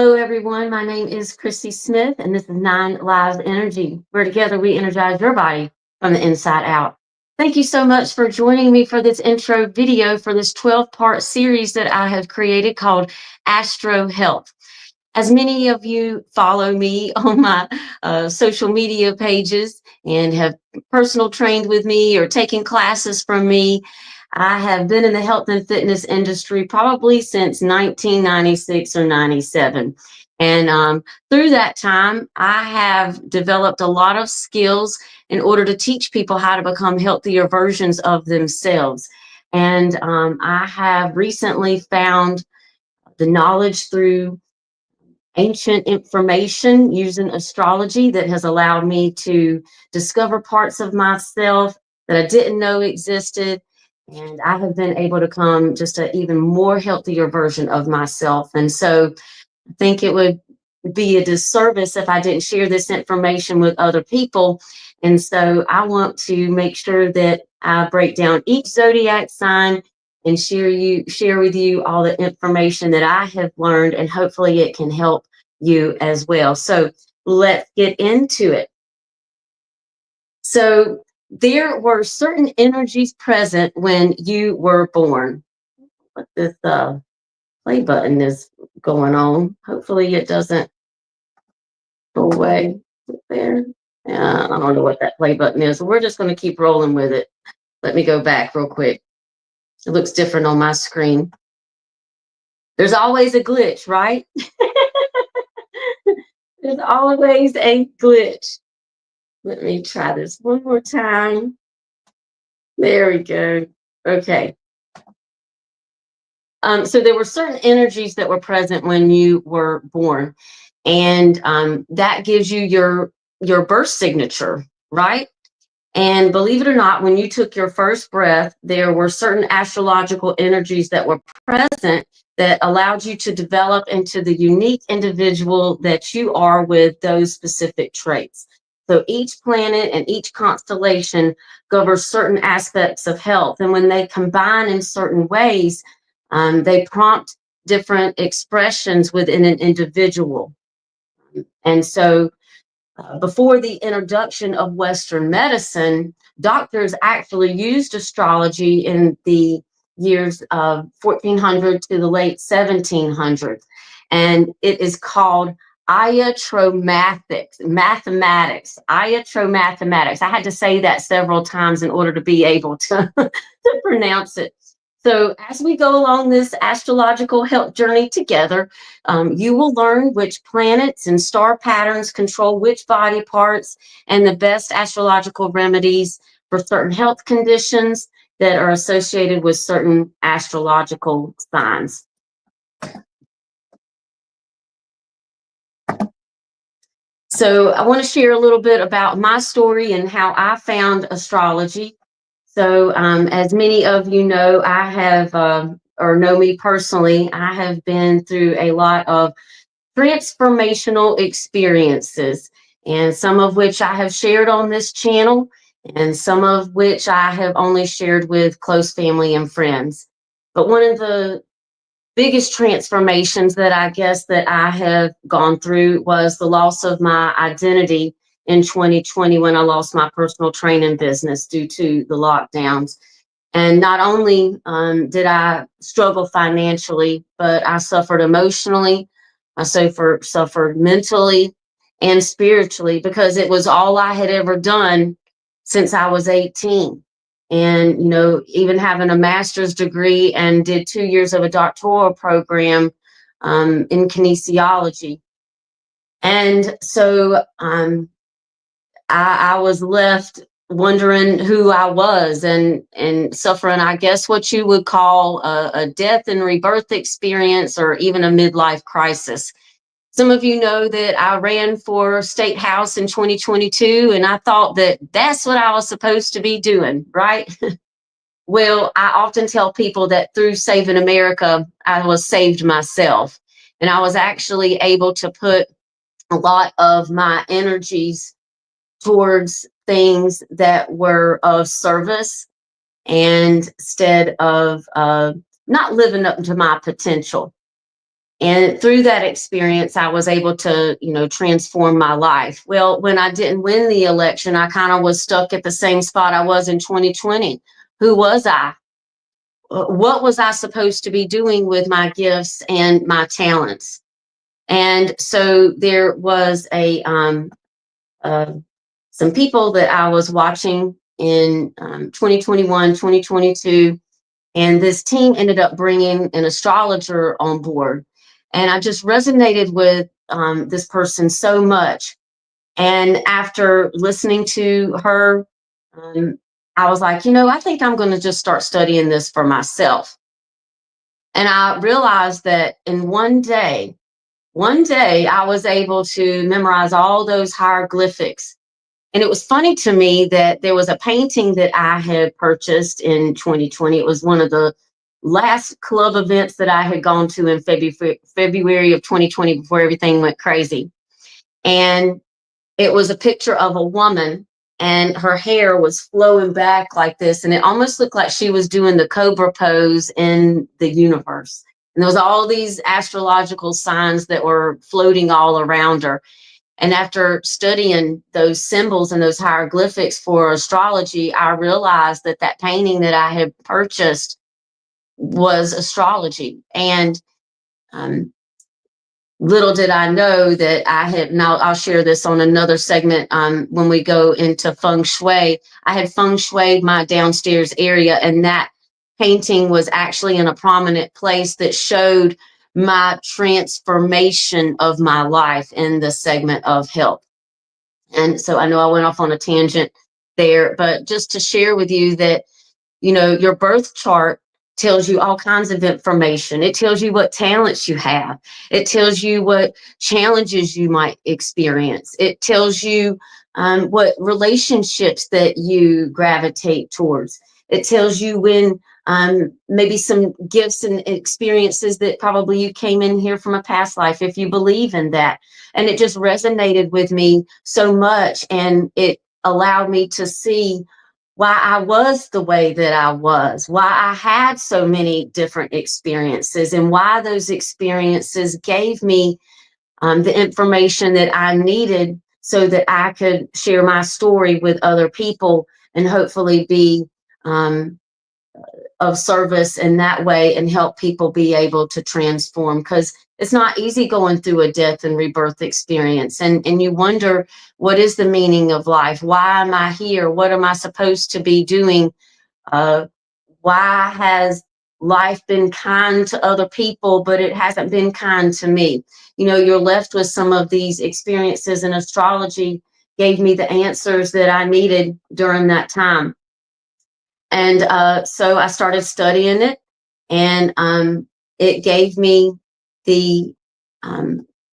Hello, everyone. My name is Christy Smith, and this is Nine Lives Energy, where together we energize your body from the inside out. Thank you so much for joining me for this intro video for this 12-part series that I have created called Astro Health. As many of you follow me on my social media pages and have personal trained with me or taken classes from me, I have been in the health and fitness industry probably since 1996 or 97. And through that time, I have developed a lot of skills in order to teach people how to become healthier versions of themselves. And I have recently found the knowledge through ancient information using astrology that has allowed me to discover parts of myself that I didn't know existed. And I have been able to come just an even more healthier version of myself. And so I think it would be a disservice if I didn't share this information with other people. And so I want to make sure that I break down each zodiac sign and share with you all the information that I have learned, and hopefully it can help you as well. So let's get into it. So there were certain energies present when you were born. What this play button is going on. Hopefully it doesn't go away there. I don't know what that play button is. We're just going to keep rolling with it. Let me go back real quick. It looks different on my screen. There's always a glitch, right? There's always a glitch. Let me try this one more time. There we go. Okay. So there were certain energies that were present when you were born, and that gives you your birth signature, right? And believe it or not, when you took your first breath, there were certain astrological energies that were present that allowed you to develop into the unique individual that you are with those specific traits. So each planet and each constellation governs certain aspects of health. And when they combine in certain ways, they prompt different expressions within an individual. And so before the introduction of Western medicine, doctors actually used astrology in the years of 1400 to the late 1700s. And it is called iatromathematics. Iatromathematics. I had to say that several times in order to be able to, to pronounce it. So as we go along this astrological health journey together, you will learn which planets and star patterns control which body parts and the best astrological remedies for certain health conditions that are associated with certain astrological signs. So I want to share a little bit about my story and how I found astrology. So as many of you know, I have, or know me personally, I have been through a lot of transformational experiences, and some of which I have shared on this channel, and some of which I have only shared with close family and friends. But one of the biggest transformations that I guess that I have gone through was the loss of my identity in 2020 when I lost my personal training business due to the lockdowns. And not only did I struggle financially, but I suffered emotionally, I suffered mentally and spiritually, because it was all I had ever done since I was 18. And, you know, even having a master's degree and did 2 years of a doctoral program in kinesiology. And so I was left wondering who I was, and suffering, I guess, what you would call a death and rebirth experience, or even a midlife crisis. Some of you know that I ran for state house in 2022, and I thought that that's what I was supposed to be doing, right? Well, I often tell people that through Saving America, I was saved myself. And I was actually able to put a lot of my energies towards things that were of service, and instead of not living up to my potential. And through that experience, I was able to, transform my life. Well, when I didn't win the election, I kind of was stuck at the same spot I was in 2020. Who was I? What was I supposed to be doing with my gifts and my talents? And so there was some people that I was watching in 2021, 2022, and this team ended up bringing an astrologer on board. And I just resonated with this person so much. And after listening to her, um, I was like, I think I'm going to just start studying this for myself. And I realized that in one day, I was able to memorize all those hieroglyphics. And it was funny to me that there was a painting that I had purchased in 2020. It was one of the last club events that I had gone to in February of 2020 before everything went crazy. And it was a picture of a woman, and her hair was flowing back like this. And it almost looked like she was doing the cobra pose in the universe. And there was all these astrological signs that were floating all around her. And after studying those symbols and those hieroglyphics for astrology, I realized that that painting that I had purchased was astrology. And um, little did I know that I had, now I'll share this on another segment when we go into feng shui. I had feng shuied my downstairs area, and that painting was actually in a prominent place that showed my transformation of my life in the segment of health. And so I know I went off on a tangent there, but just to share with you that, your birth chart tells you all kinds of information. It tells you what talents you have. It tells you what challenges you might experience. It tells you what relationships that you gravitate towards. It tells you when maybe some gifts and experiences that probably you came in here from a past life, if you believe in that. And it just resonated with me so much. And it allowed me to see why I was the way that I was, why I had so many different experiences, and why those experiences gave me the information that I needed so that I could share my story with other people and hopefully be of service in that way and help people be able to transform, because it's not easy going through a death and rebirth experience, and you wonder, what is the meaning of life? Why am I here? What am I supposed to be doing? Why has life been kind to other people but it hasn't been kind to me? You're left with some of these experiences, and astrology gave me the answers that I needed during that time. And so I started studying it, and it gave me the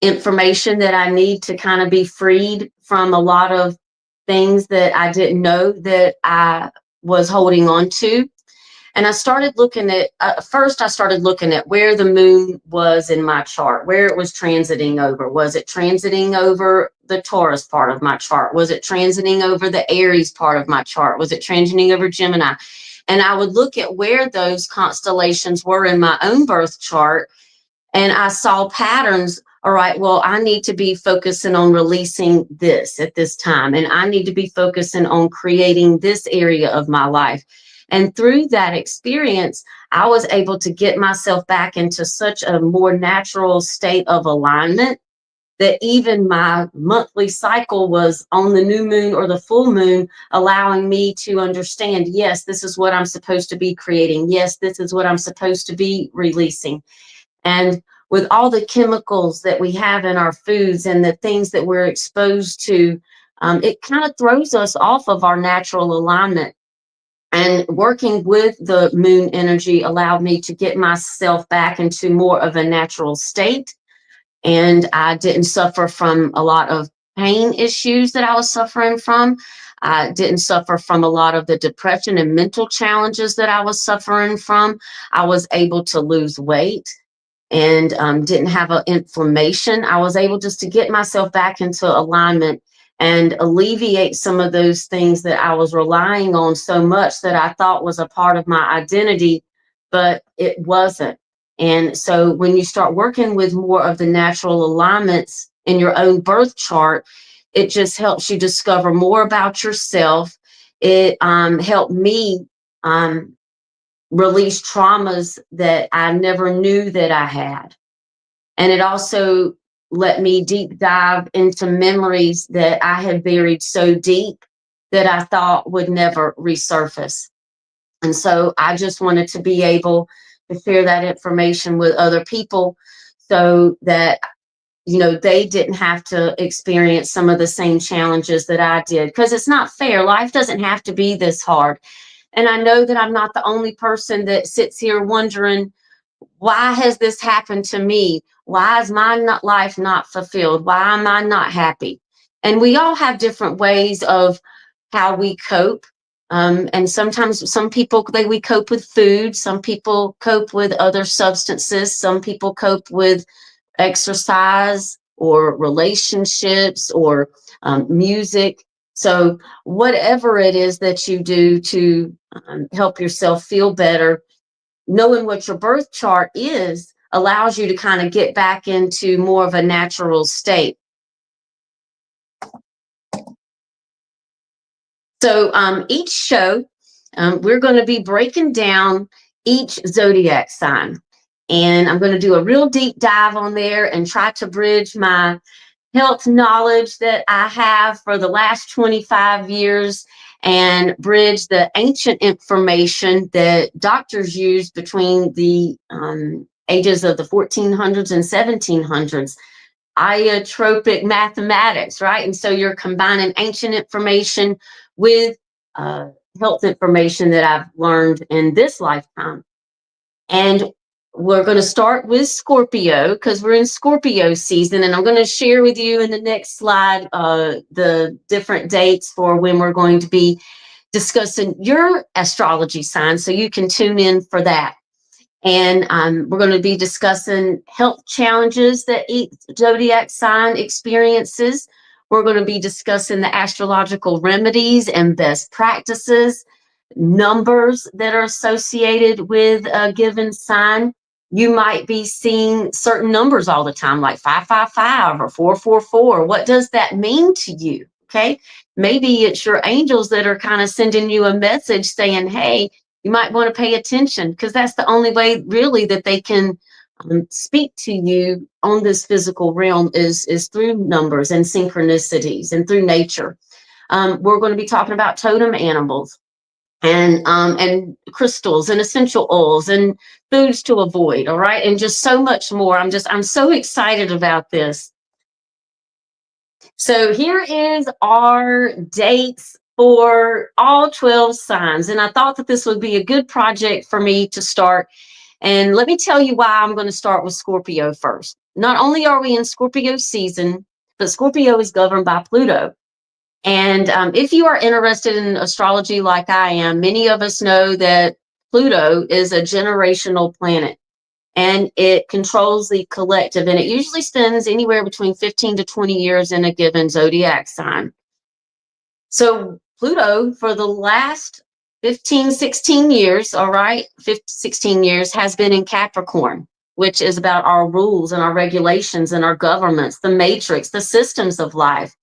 information that I need to kind of be freed from a lot of things that I didn't know that I was holding on to. And I started looking at, first I started looking at where the moon was in my chart, where it was transiting over. Was it transiting over the Taurus part of my chart? Was it transiting over the Aries part of my chart? Was it transiting over Gemini? And I would look at where those constellations were in my own birth chart, and I saw patterns. All right, well, I need to be focusing on releasing this at this time, and I need to be focusing on creating this area of my life. And through that experience, I was able to get myself back into such a more natural state of alignment that even my monthly cycle was on the new moon or the full moon, allowing me to understand, yes, this is what I'm supposed to be creating. Yes, this is what I'm supposed to be releasing. And with all the chemicals that we have in our foods and the things that we're exposed to, it kind of throws us off of our natural alignment. And working with the moon energy allowed me to get myself back into more of a natural state. And I didn't suffer from a lot of pain issues that I was suffering from. I didn't suffer from a lot of the depression and mental challenges that I was suffering from. I was able to lose weight and didn't have an inflammation. I was able just to get myself back into alignment and alleviate some of those things that I was relying on so much that I thought was a part of my identity, but it wasn't. And so when you start working with more of the natural alignments in your own birth chart, it just helps you discover more about yourself. It helped me release traumas that I never knew that I had. And it also let me deep dive into memories that I had buried so deep that I thought would never resurface. And so I just wanted to be able to share that information with other people so that, you know, they didn't have to experience some of the same challenges that I did. Because it's not fair. Life doesn't have to be this hard. And I know that I'm not the only person that sits here wondering, why has this happened to me? Why is my life not fulfilled? Why am I not happy? And we all have different ways of how we cope. And sometimes some people, we cope with food. Some people cope with other substances. Some people cope with exercise or relationships or music. So whatever it is that you do to help yourself feel better, knowing what your birth chart is allows you to kind of get back into more of a natural state. So each show, we're going to be breaking down each zodiac sign. And I'm going to do a real deep dive on there and try to bridge my health knowledge that I have for the last 25 years and bridge the ancient information that doctors used between the ages of the 1400s and 1700s. Iotropic mathematics, right? And so you're combining ancient information with health information that I've learned in this lifetime. And we're going to start with Scorpio because we're in Scorpio season. And I'm going to share with you in the next slide the different dates for when we're going to be discussing your astrology sign. So you can tune in for that. And we're going to be discussing health challenges that each zodiac sign experiences. We're going to be discussing the astrological remedies and best practices, numbers that are associated with a given sign. You might be seeing certain numbers all the time, like 555 or 444. What does that mean to you? Okay. Maybe it's your angels that are kind of sending you a message saying, hey, you might want to pay attention, because that's the only way really that they can speak to you on this physical realm is through numbers and synchronicities and through nature. We're going to be talking about totem animals and crystals and essential oils and foods to avoid. All right. And just so much more. I'm so excited about this. So here is our dates for all 12 signs. And I thought that this would be a good project for me to start. And let me tell you why I'm going to start with Scorpio first. Not only are we in Scorpio season, but Scorpio is governed by Pluto. And if you are interested in astrology like I am, many of us know that Pluto is a generational planet. And it controls the collective, and it usually spends anywhere between 15 to 20 years in a given zodiac sign. So Pluto, for the last 15, 16 years, all right, 15, 16 years, has been in Capricorn, which is about our rules and our regulations and our governments, the matrix, the systems of life.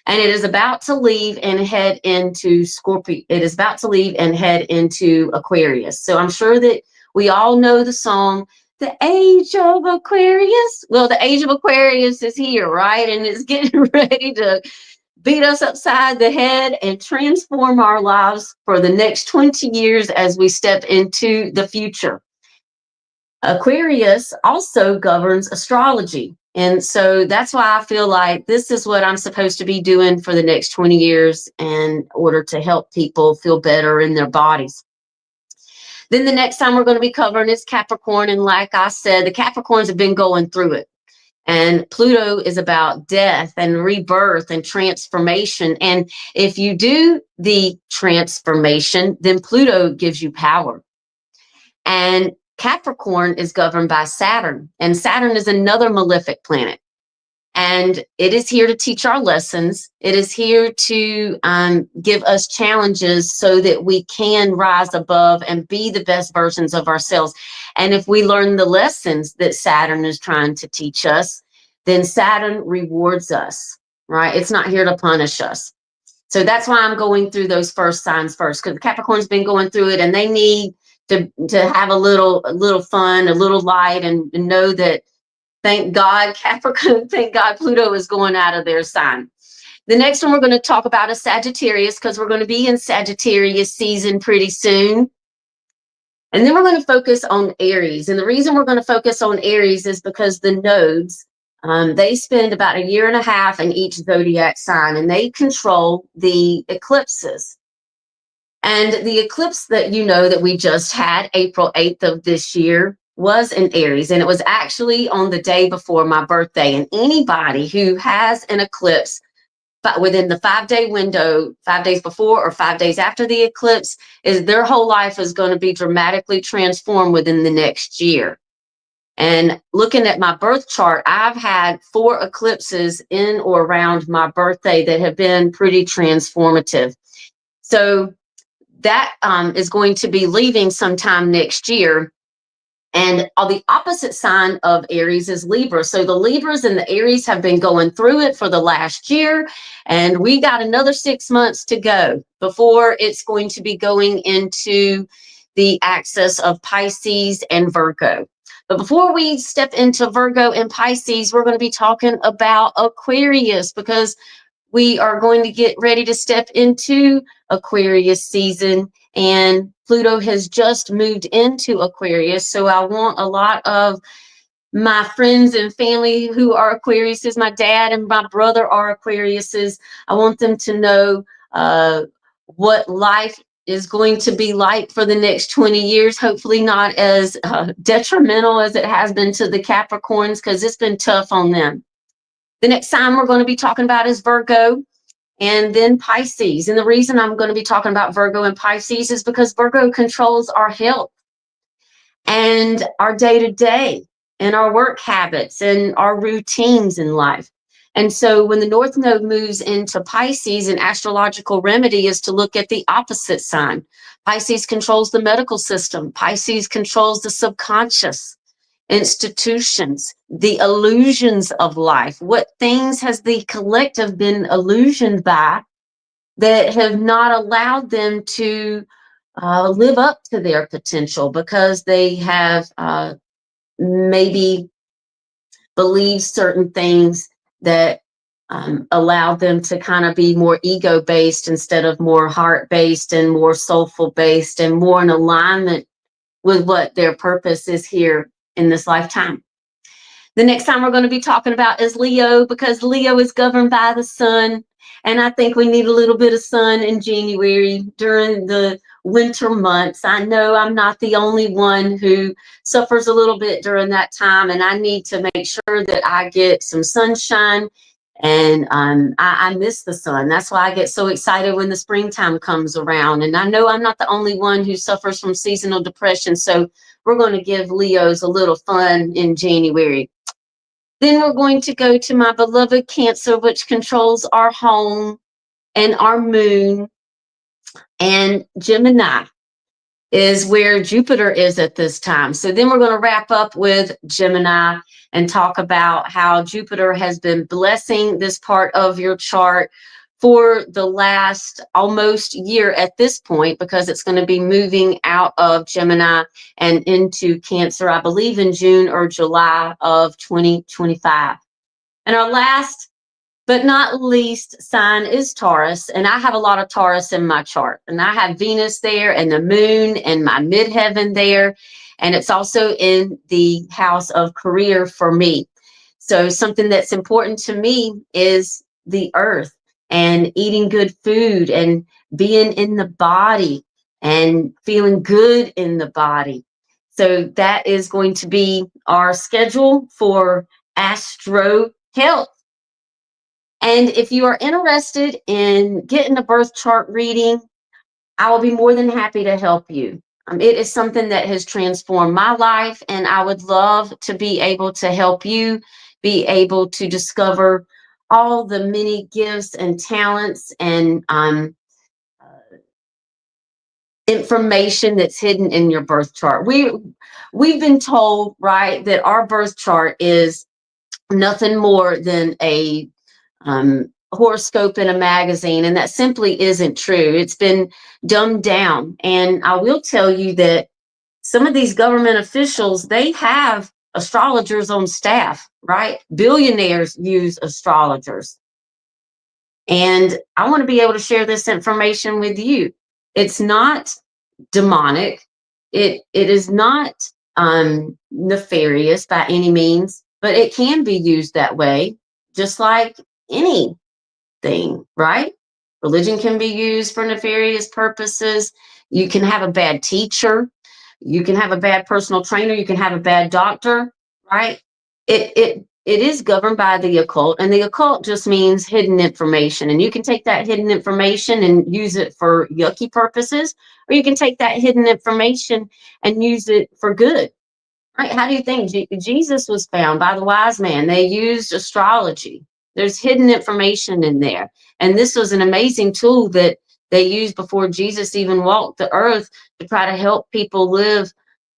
And it is about to leave and head into Scorpio. It is about to leave and head into Aquarius. So I'm sure that we all know the song, The Age of Aquarius. Well, the Age of Aquarius is here, right? And it's getting ready to beat us upside the head and transform our lives for the next 20 years as we step into the future. Aquarius also governs astrology. And so that's why I feel like this is what I'm supposed to be doing for the next 20 years in order to help people feel better in their bodies. Then the next time we're going to be covering is Capricorn. And like I said, the Capricorns have been going through it. And Pluto is about death and rebirth and transformation. And if you do the transformation, then Pluto gives you power. And Capricorn is governed by Saturn, and Saturn is another malefic planet. And it is here to teach our lessons. It is here to give us challenges so that we can rise above and be the best versions of ourselves. And if we learn the lessons that Saturn is trying to teach us, then Saturn rewards us, right? It's not here to punish us. So that's why I'm going through those first signs first, because Capricorn's been going through it and they need to have a little fun, a little light, and know that, thank God, Capricorn, thank God Pluto is going out of their sign. The next one we're going to talk about is Sagittarius, because we're going to be in Sagittarius season pretty soon. And then we're going to focus on Aries. And the reason we're going to focus on Aries is because the nodes, they spend about 1.5 years in each zodiac sign, and they control the eclipses. And the eclipse that that we just had, April 8th of this year, was in Aries. And it was actually on the day before my birthday. And anybody who has an eclipse, but within the 5-day window, 5 days before or 5 days after the eclipse, is their whole life is going to be dramatically transformed within the next year. And looking at my birth chart, I've had 4 eclipses in or around my birthday that have been pretty transformative. So that is going to be leaving sometime next year. And the opposite sign of Aries is Libra. So the Libras and the Aries have been going through it for the last year. And we got another 6 months to go before it's going to be going into the axis of Pisces and Virgo. But before we step into Virgo and Pisces, we're going to be talking about Aquarius, because we are going to get ready to step into Aquarius season, and Pluto has just moved into Aquarius. So I want a lot of my friends and family who are Aquariuses, my dad and my brother are Aquariuses. I want them to know what life is going to be like for the next 20 years. Hopefully not as detrimental as it has been to the Capricorns, because it's been tough on them. The next sign we're going to be talking about is Virgo, and then Pisces. And the reason I'm going to be talking about Virgo and Pisces is because Virgo controls our health and our day-to-day and our work habits and our routines in life. And so when the North Node moves into Pisces, an astrological remedy is to look at the opposite sign. Pisces controls the medical system. Pisces controls the subconscious, institutions, the illusions of life. What things has the collective been illusioned by that have not allowed them to live up to their potential, because they have maybe believed certain things that allowed them to kind of be more ego-based instead of more heart-based and more soulful-based and more in alignment with what their purpose is here in this lifetime. The next time we're going to be talking about is Leo, because Leo is governed by the sun. And I think we need a little bit of sun in January during the winter months. I know I'm not the only one who suffers a little bit during that time, and I need to make sure that I get some sunshine. And I miss the sun. That's why I get so excited when the springtime comes around. And I know I'm not the only one who suffers from seasonal depression. So we're going to give Leos a little fun in January. Then we're going to go to my beloved Cancer, which controls our home and our moon. And Gemini is where Jupiter is at this time. So then we're going to wrap up with Gemini and talk about how Jupiter has been blessing this part of your chart for the last almost year at this point, because it's going to be moving out of Gemini and into Cancer, I believe in June or July of 2025. And our last but not least sign is Taurus. And I have a lot of Taurus in my chart. And I have Venus there and the moon and my midheaven there. And it's also in the house of career for me. So something that's important to me is the earth and eating good food and being in the body and feeling good in the body. So that is going to be our schedule for Astro Health. And if you are interested in getting a birth chart reading, I will be more than happy to help you. It is something that has transformed my life, and I would love to be able to help you be able to discover all the many gifts and talents and information that's hidden in your birth chart. We've been told, right, that our birth chart is nothing more than a horoscope in a magazine, and that simply isn't true. It's been dumbed down. And I will tell you that some of these government officials, they have astrologers on staff, right? Billionaires use astrologers. And I want to be able to share this information with you. It's not demonic. It is not nefarious by any means, but it can be used that way, just like anything, right? Religion can be used for nefarious purposes. You can have a bad teacher. You can have a bad personal trainer. You can have a bad doctor, right? It is governed by the occult, and the occult just means hidden information. And you can take that hidden information and use it for yucky purposes, or you can take that hidden information and use it for good. Right? How do you think Jesus was found? By the wise man. They used astrology. There's hidden information in there. And this was an amazing tool that they used before Jesus even walked the earth to try to help people live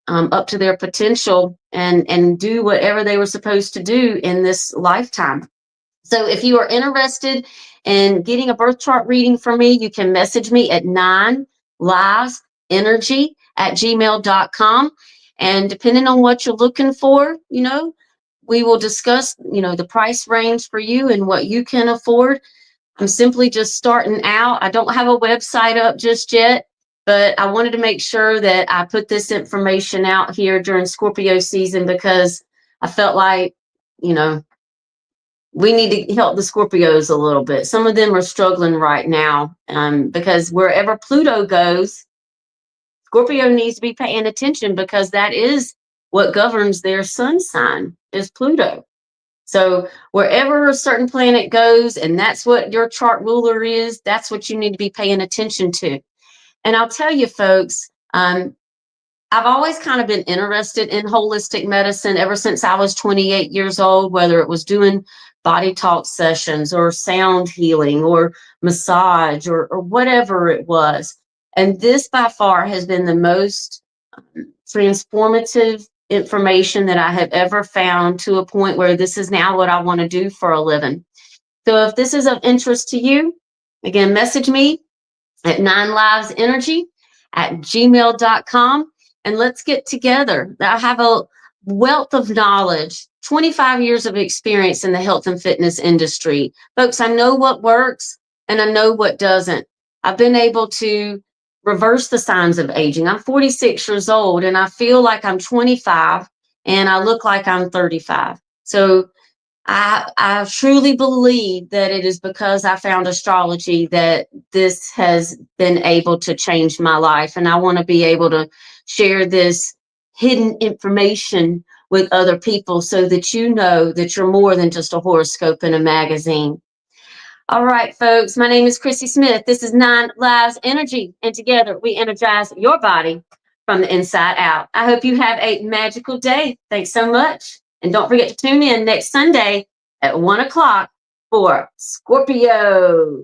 up to their potential and do whatever they were supposed to do in this lifetime. So if you are interested in getting a birth chart reading from me, you can message me at 9livesenergy@gmail.com. And depending on what you're looking for, we will discuss, the price range for you and what you can afford. I'm simply just starting out. I don't have a website up just yet, but I wanted to make sure that I put this information out here during Scorpio season because I felt like, we need to help the Scorpios a little bit. Some of them are struggling right now because wherever Pluto goes, Scorpio needs to be paying attention because that is what governs their sun sign is Pluto. So wherever a certain planet goes, and that's what your chart ruler is, that's what you need to be paying attention to. And I'll tell you, folks, I've always kind of been interested in holistic medicine ever since I was 28 years old, whether it was doing body talk sessions or sound healing or massage or whatever it was. And this by far has been the most transformative information that I have ever found, to a point where this is now what I want to do for a living. So if this is of interest to you, again, message me at 9livesenergy@gmail.com and let's get together. I have a wealth of knowledge, 25 years of experience in the health and fitness industry. Folks, I know what works and I know what doesn't. I've been able to reverse the signs of aging. I'm 46 years old and I feel like I'm 25 and I look like I'm 35. So I truly believe that it is because I found astrology that this has been able to change my life. And I want to be able to share this hidden information with other people so that you know that you're more than just a horoscope in a magazine. All right, folks, my name is Chrissy Smith. This is 9 Lives Energy, and together we energize your body from the inside out. I hope you have a magical day. Thanks so much. And don't forget to tune in next Sunday at 1 o'clock for Scorpio.